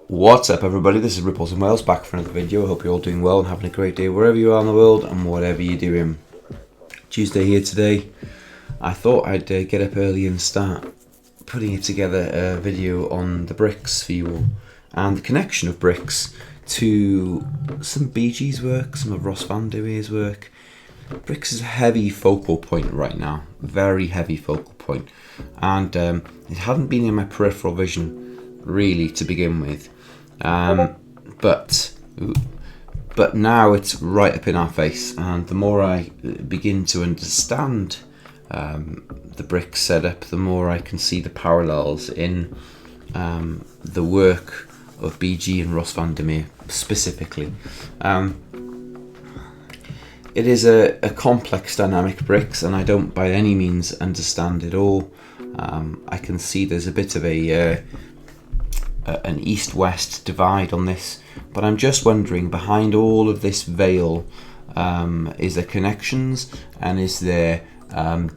What's up, everybody? This is Ripples in Wales, back for another video. I hope you're all doing well and having a great day wherever you are in the world and whatever you're doing. Tuesday here today. I thought I'd get up early and start putting it together a video on the BRICS for you all and the connection of BRICS to some BG's work, some of Ross Vandermeer's work. BRICS is a heavy focal point right now, very heavy focal point, and it hadn't been in my peripheral vision really to begin with. But now it's right up in our face, and the more I begin to understand the BRICS setup, the more I can see the parallels in the work of BG and Ross Vandermeer specifically. It is a complex dynamic BRICS, and I don't by any means understand it all. I can see there's a bit of an east-west divide on this, but I'm just wondering, behind all of this veil, is there connections, and is there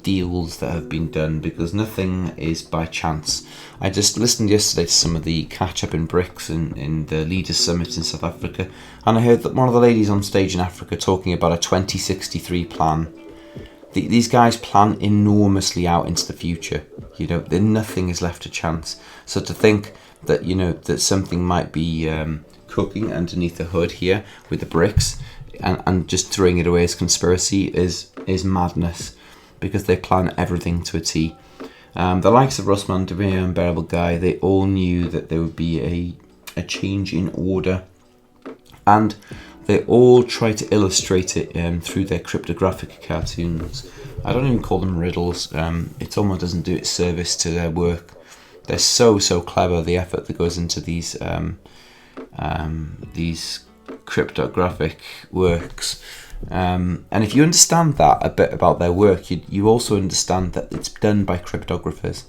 deals that have been done? Because nothing is by chance. I just listened yesterday to some of the catch-up in BRICS in the Leaders Summit in South Africa, and I heard that one of the ladies on stage in Africa talking about a 2063 plan. These guys plan enormously out into the future. You know, nothing is left to chance. So to think that, you know, that something might be cooking underneath the hood here with the BRICS and just throwing it away as conspiracy is madness, because they plan everything to a T. The likes of Ross Vandermeer and Bearable Guy, they all knew that there would be a change in order, and they all try to illustrate it through their cryptographic cartoons. I don't even call them riddles. It almost doesn't do its service to their work. They're so clever, the effort that goes into these cryptographic works. And if you understand that a bit about their work, you also understand that it's done by cryptographers.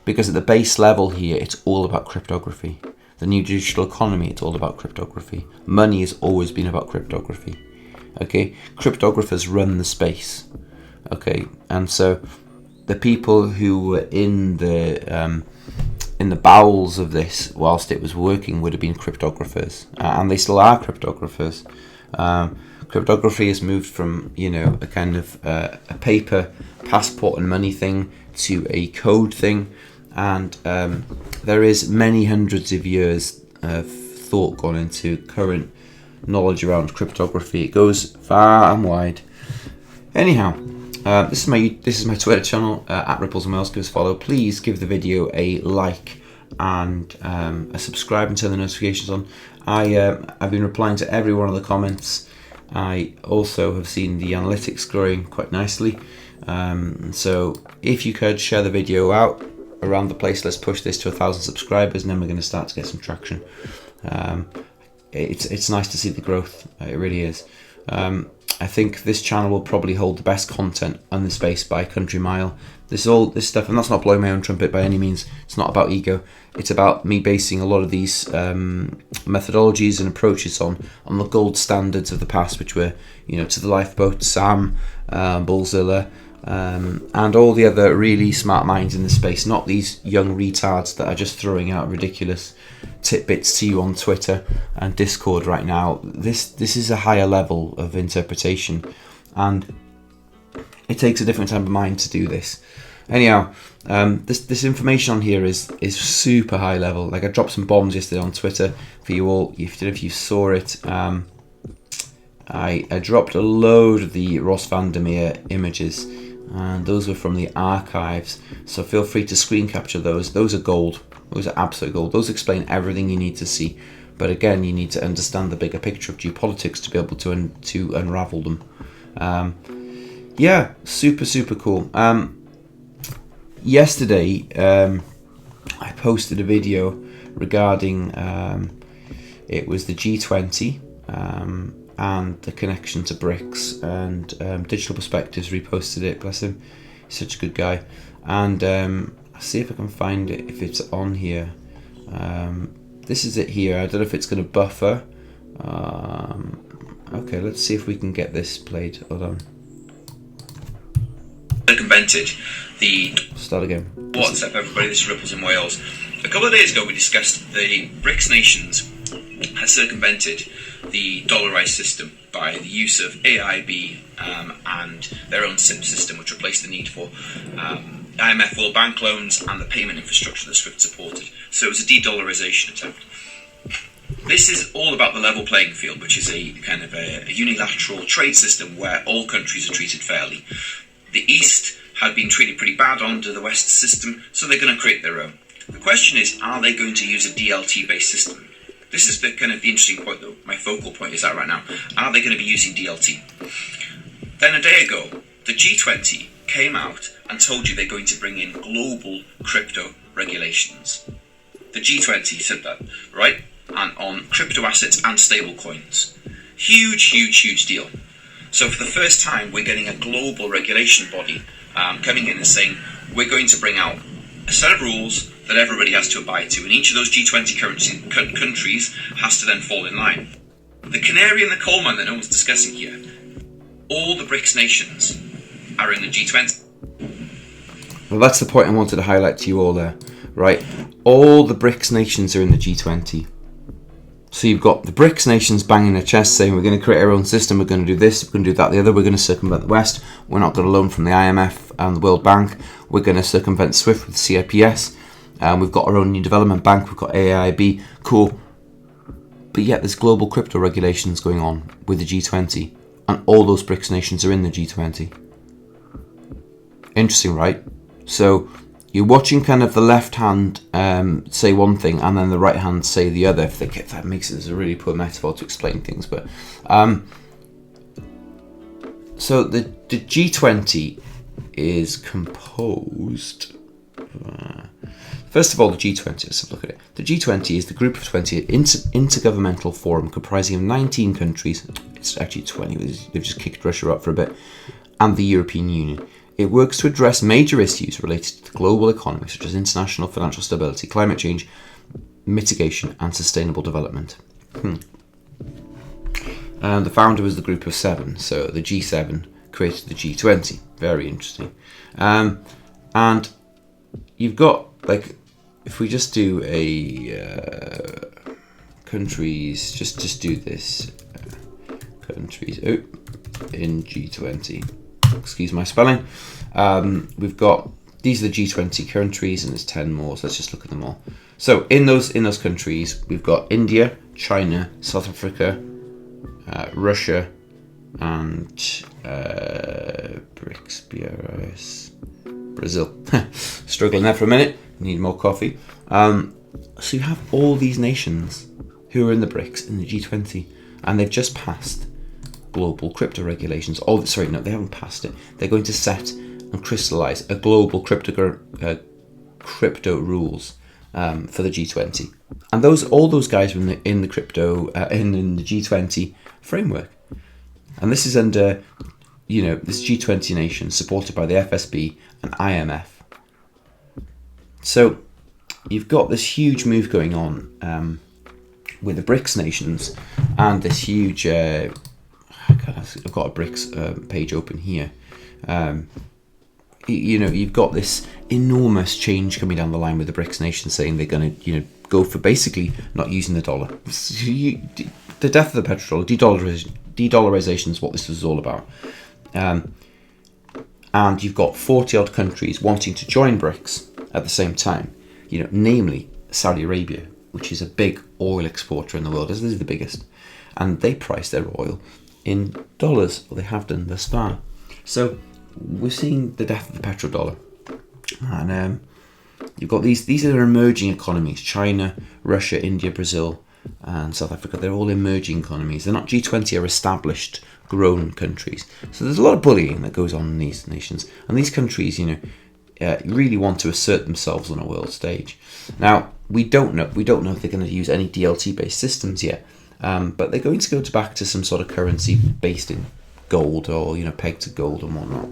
Because at the base level here, it's all about cryptography. The new digital economy, it's all about cryptography. Money has always been about cryptography. Okay, cryptographers run the space. Okay, and so the people who were in the bowels of this whilst it was working would have been cryptographers, and they still are cryptographers. Cryptography has moved from, you know, a kind of a paper passport and money thing to a code thing, and there is many hundreds of years of thought gone into current knowledge around cryptography. It goes far and wide. Anyhow, this is my Twitter channel at Ripples and Wales. Give us a follow. Please give the video a like and a subscribe and turn the notifications on. I've been replying to every one of the comments. I also have seen the analytics growing quite nicely. So if you could share the video out around the place, let's push this to 1,000 subscribers, and then we're going to start to get some traction. It's nice to see the growth. It really is. I think this channel will probably hold the best content on the space by a country mile. This stuff, and that's not blowing my own trumpet by any means. It's not about ego. It's about me basing a lot of these methodologies and approaches on the gold standards of the past, which were, you know, To the Lifeboat, Sam, Bullzilla, and all the other really smart minds in the space. Not these young retards that are just throwing out ridiculous tidbits to you on Twitter and Discord right now. This is a higher level of interpretation, and it takes a different type of mind to do this. Anyhow, this information on here is super high level. Like, I dropped some bombs yesterday on Twitter for you all. If you saw it, I dropped a load of the Ross Vandermeer images, and those were from the archives. So feel free to screen capture those. Those are gold. Those are absolute gold. Those explain everything you need to see. But again, you need to understand the bigger picture of geopolitics to be able to unravel them. Yeah, super cool. Yesterday, I posted a video regarding it was the G20 and the connection to BRICS, and Digital Perspectives reposted it. Bless him, he's such a good guy. And I'll see if I can find it, if it's on here. This is it here. I don't know if it's going to buffer. Okay, let's see if we can get this played. Hold on. Silicon circumvented the... Start again. What's up, everybody? This is Ripples in Wales. A couple of days ago, we discussed the BRICS nations have circumvented the dollarized system by the use of AIB and their own SIP system, which replaced the need for IMF World Bank loans and the payment infrastructure that SWIFT supported. So it was a de-dollarization attempt. This is all about the level playing field, which is a kind of a unilateral trade system where all countries are treated fairly. The East had been treated pretty bad under the West system, so they're going to create their own. The question is, are they going to use a DLT-based system? This is the kind of the interesting point, though. My focal point is that right now. Are they going to be using DLT? Then a day ago, the G20 came out and told you they're going to bring in global crypto regulations. The G20 said that, right? And on crypto assets and stable coins. Huge, huge, huge deal. So for the first time, we're getting a global regulation body coming in and saying, we're going to bring out a set of rules that everybody has to abide to, and each of those G20 countries has to then fall in line. The canary in the coal mine that no one's discussing here, all the BRICS nations are in the G20. Well, that's the point I wanted to highlight to you all there, right? All the BRICS nations are in the G20. So you've got the BRICS nations banging their chests saying, we're going to create our own system, we're going to do this, we're going to do that, the other, we're going to circumvent the West, we're not going to loan from the IMF and the World Bank, we're going to circumvent SWIFT with CIPS, we've got our own new development bank, we've got AIB, cool. But yet there's global crypto regulations going on with the G20, and all those BRICS nations are in the G20. Interesting, right? So you're watching kind of the left hand say one thing and then the right hand say the other. If that makes it as a really poor metaphor to explain things, but so the G20 is composed. First of all, the G20. Let's have a look at it. The G20 is the group of 20 intergovernmental forum comprising of 19 countries. It's actually 20. They've just kicked Russia up for a bit, and the European Union. It works to address major issues related to the global economy, such as international financial stability, climate change, mitigation, and sustainable development. And the founder was the group of 7, so the G7 created the G20. Very interesting. And you've got, like, if we just do a countries, just do this. Countries in G20. Excuse my spelling. We've got, these are the G20 countries, and there's 10 more, so let's just look at them all. So in those countries, we've got India, China, South Africa, Russia, and BRICS, BRICS, Brazil. Struggling there for a minute, need more coffee. So you have all these nations who are in the BRICS, in the G20, and they've just passed global crypto regulations. Oh, sorry, no, they haven't passed it. They're going to set and crystallize a global crypto rules for the G20, and all those guys are in the crypto in the G20 framework, and this is under this G20 nation supported by the FSB and IMF. So you've got this huge move going on with the BRICS nations and this huge. I've got a BRICS page open here. You've got this enormous change coming down the line with the BRICS nations saying they're going to, go for basically not using the dollar. The death of the petrodollar, de-dollarization is what this is all about. And you've got 40 odd countries wanting to join BRICS at the same time. Namely Saudi Arabia, which is a big oil exporter in the world. This is the biggest, and they price their oil in dollars, or they have done thus far. So we're seeing the death of the petrodollar, and you've got these are emerging economies: China, Russia, India, Brazil, and South Africa. They're all emerging economies. They're not G20 or established, grown countries. So there's a lot of bullying that goes on in these nations, and these countries, really want to assert themselves on a world stage. Now we don't know if they're going to use any DLT-based systems yet. But they're going to go back to some sort of currency based in gold or pegged to gold and whatnot.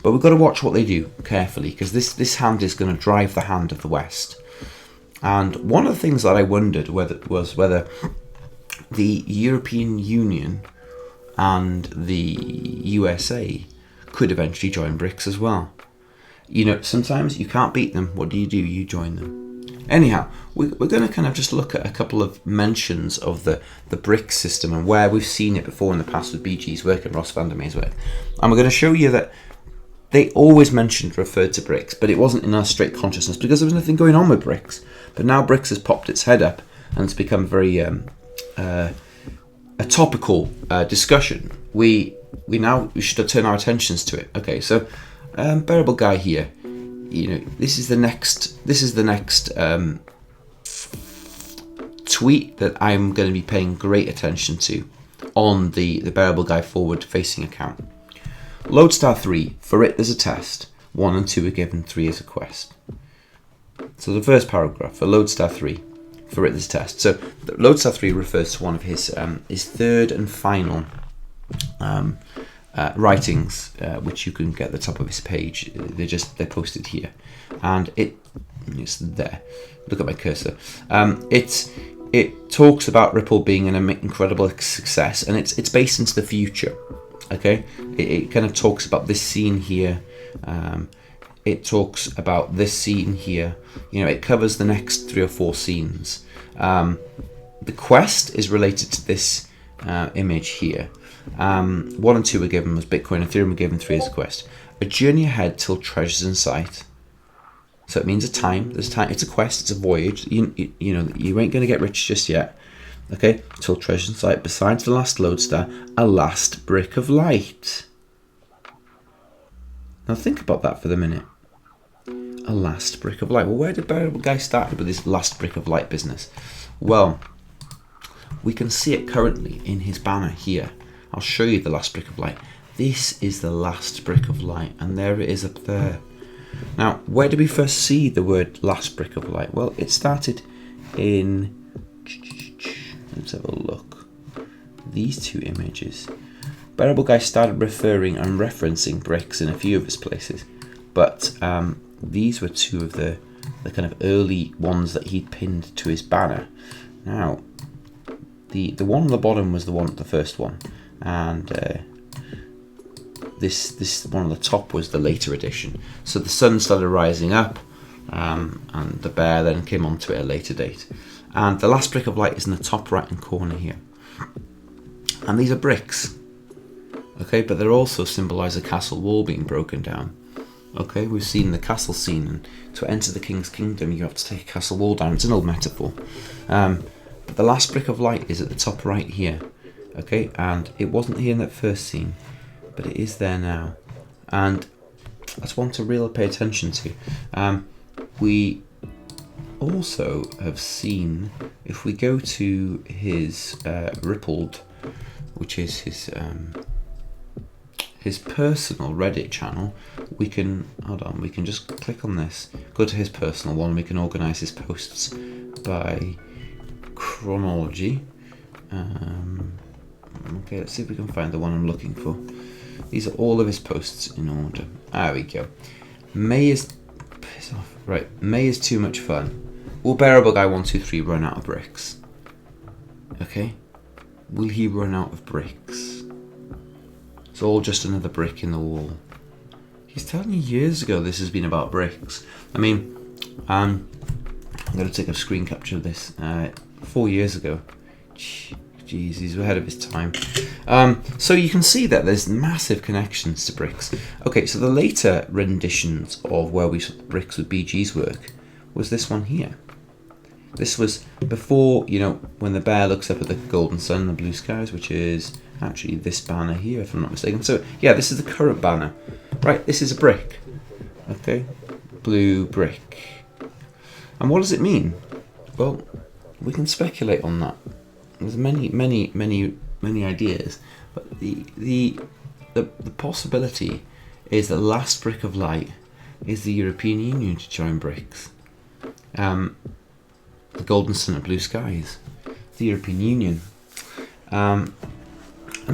But we've got to watch what they do carefully, because this hand is going to drive the hand of the West. And one of the things that I wondered whether the European Union and the USA could eventually join BRICS as well. You know, sometimes you can't beat them. What do? You join them. Anyhow, we're going to kind of just look at a couple of mentions of the BRICS system and where we've seen it before in the past with BG's work and Ross Vandermeer's work. And we're going to show you that they always referred to BRICS, but it wasn't in our straight consciousness because there was nothing going on with BRICS. But now BRICS has popped its head up and it's become very a topical discussion. We should turn our attentions to it. Okay, so Bearable Guy here. You know, this is the next tweet that I'm going to be paying great attention to on the Bearable Guy forward facing account. Lodestar 3, for it there's a test, 1 and 2 are given, 3 is a quest. So the first paragraph for Lodestar 3, for it there's a test. So Lodestar 3 refers to one of his third and final writings, which you can get at the top of his page. They're posted here, and it's there. Look at my cursor. It talks about Ripple being an incredible success, and it's based into the future. Okay, it kind of talks about this scene here. It talks about this scene here. You know, it covers the next 3 or 4 scenes. The quest is related to this image here. 1 and 2 were given as Bitcoin, Ethereum were given 3 as a quest. A journey ahead till treasures in sight. So it means a time. There's time. It's a quest. It's a voyage. You know you ain't gonna get rich just yet. Okay, till treasures in sight. Besides the last lodestar, a last brick of light. Now think about that for the minute. A last brick of light. Well, where did Bearable Guy start with this last brick of light business? Well, we can see it currently in his banner here. I'll show you the last brick of light. This is the last brick of light, and there it is up there. Now, where did we first see the word last brick of light? Well, it started in, let's have a look, these 2 images. Bearable Guy started referring and referencing bricks in a few of his places, but these were 2 of the kind of early ones that he'd pinned to his banner. Now, the one on the bottom was the first one, and this one on the top was the later edition. So the sun started rising up, and the bear then came onto it at a later date. And the last brick of light is in the top right hand corner here. And these are bricks, okay, but they also symbolize a castle wall being broken down. Okay, we've seen the castle scene, and to enter the king's kingdom you have to take a castle wall down. It's an old metaphor. But the last brick of light is at the top right here. Okay, and it wasn't here in that first scene, but it is there now, and that's one to really pay attention to. We also have seen, if we go to his Rippled, which is his personal Reddit channel, we can just click on this, go to his personal one, we can organize his posts by chronology. Okay, let's see if we can find the one I'm looking for. These are all of his posts in order. There we go. May is piss off. Right, May is too much fun. Will Bearable Guy 123 run out of bricks? Okay. Will he run out of bricks? It's all just another brick in the wall. He's telling you years ago this has been about bricks. I mean, I'm going to take a screen capture of this. 4 years ago. Jeez, he's ahead of his time. So you can see that there's massive connections to bricks. Okay, so the later renditions of where we saw the bricks with BG's work was this one here. This was before, you know, when the bear looks up at the golden sun and the blue skies, which is actually this banner here, if I'm not mistaken. So yeah, this is the current banner. Right, this is a brick. Okay, blue brick. And what does it mean? Well, we can speculate on that. There's many ideas, but the possibility is that the last brick of light is the European Union to join BRICS. The golden sun and blue skies, the European Union. And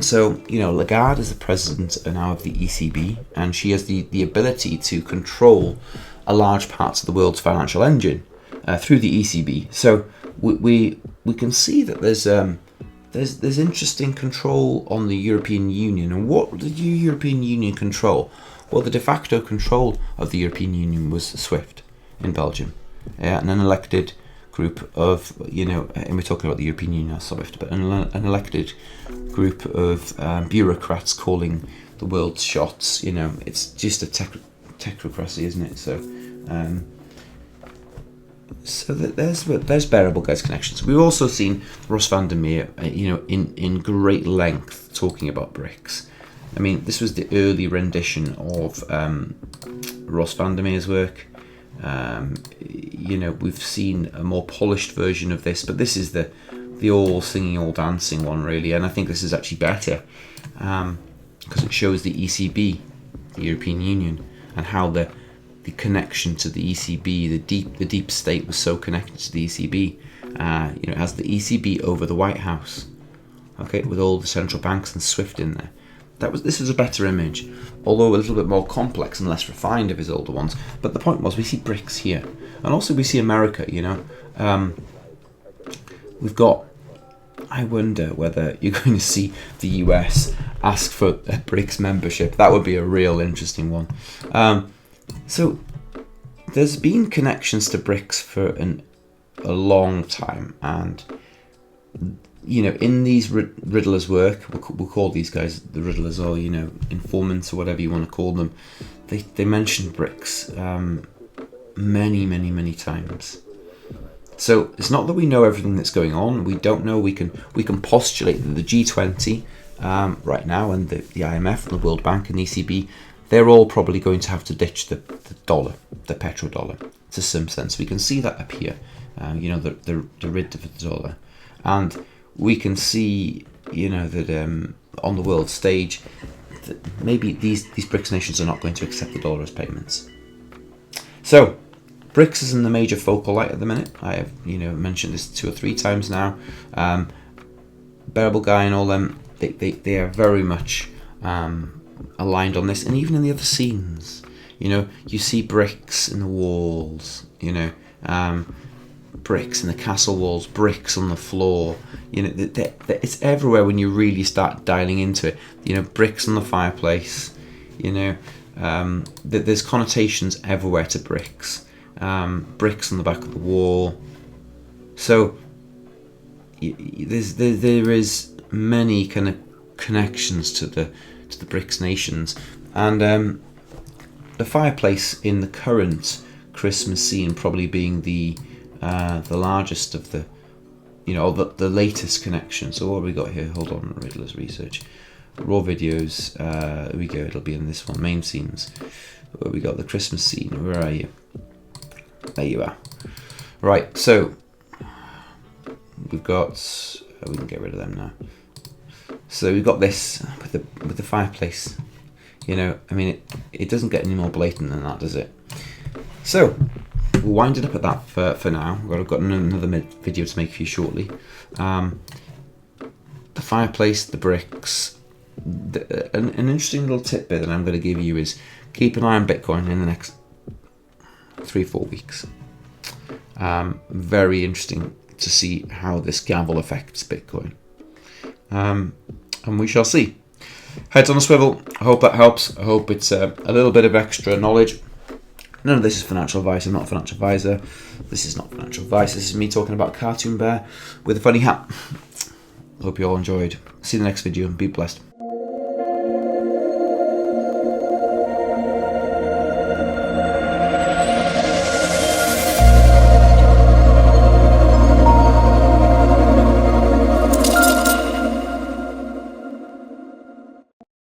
so, you know, Lagarde is the president now of the ECB, and she has the ability to control a large part of the world's financial engine through the ECB. So we can see that there's there's interesting control on the European Union. And what did the European Union control? Well, the de facto control of the European Union was SWIFT in Belgium, and an elected group of, and we're talking about the European Union, not SWIFT, but an elected group of bureaucrats calling the world's shots. It's just a technocracy, isn't it? So there's bearable guys connections. We've also seen Ross Vandermeer, in great length talking about BRICS. I mean, this was the early rendition of Ross Vandermeer's work. We've seen a more polished version of this, but this is the all singing, all dancing one, really. And I think this is actually better because it shows the ECB, the European Union, and how the connection to the ECB, the deep state was so connected to the ECB. It has the ECB over the White House, okay, with all the central banks and SWIFT in there. This was a better image, although a little bit more complex and less refined of his older ones. But the point was, we see BRICS here, and also we see America. We've got. I wonder whether you're going to see the US ask for a BRICS membership. That would be a real interesting one. So there's been connections to BRICS for a long time, and in these riddlers' work, we'll call these guys the riddlers, or informants, or whatever you want to call them. They mention BRICS many times. So it's not that we know everything that's going on. We don't know. We can postulate that the G20 right now, and the IMF and the World Bank and the ECB, they're all probably going to have to ditch the dollar, the petrodollar, to some sense. We can see that up here, the rid of the dollar, and we can see, that on the world stage, that maybe these BRICS nations are not going to accept the dollar as payments. So BRICS is in the major focal light at the minute. I have mentioned this 2 or 3 times now. Bearable Guy and all them, they are very much aligned on this, and even in the other scenes, you see bricks in the walls, bricks in the castle walls, bricks on the floor. It's everywhere when you really start dialing into it. Bricks on the fireplace. There's connotations everywhere to bricks. Bricks on the back of the wall. So there is many kind of connections to the BRICS nations, and the fireplace in the current Christmas scene probably being the largest of the latest connection. So what have we got here? Hold on, Riddler's research, raw videos. Here we go. It'll be in this one, main scenes. Where we got the Christmas scene. Where are you? There you are. Right. So we've got. We can get rid of them now. So we've got this with the fireplace. It doesn't get any more blatant than that, does it? So we'll wind it up at that for now. I've got another video to make for you shortly. The fireplace, the bricks. An interesting little tidbit that I'm going to give you is keep an eye on Bitcoin in the next 3-4 weeks. Very interesting to see how this gavel affects Bitcoin. And we shall see. Heads on a swivel. I hope that helps. I hope it's a little bit of extra knowledge. None of this is financial advice. I'm not a financial advisor. This is not financial advice. This is me talking about Cartoon Bear with a funny hat. Hope you all enjoyed. See you in the next video and be blessed.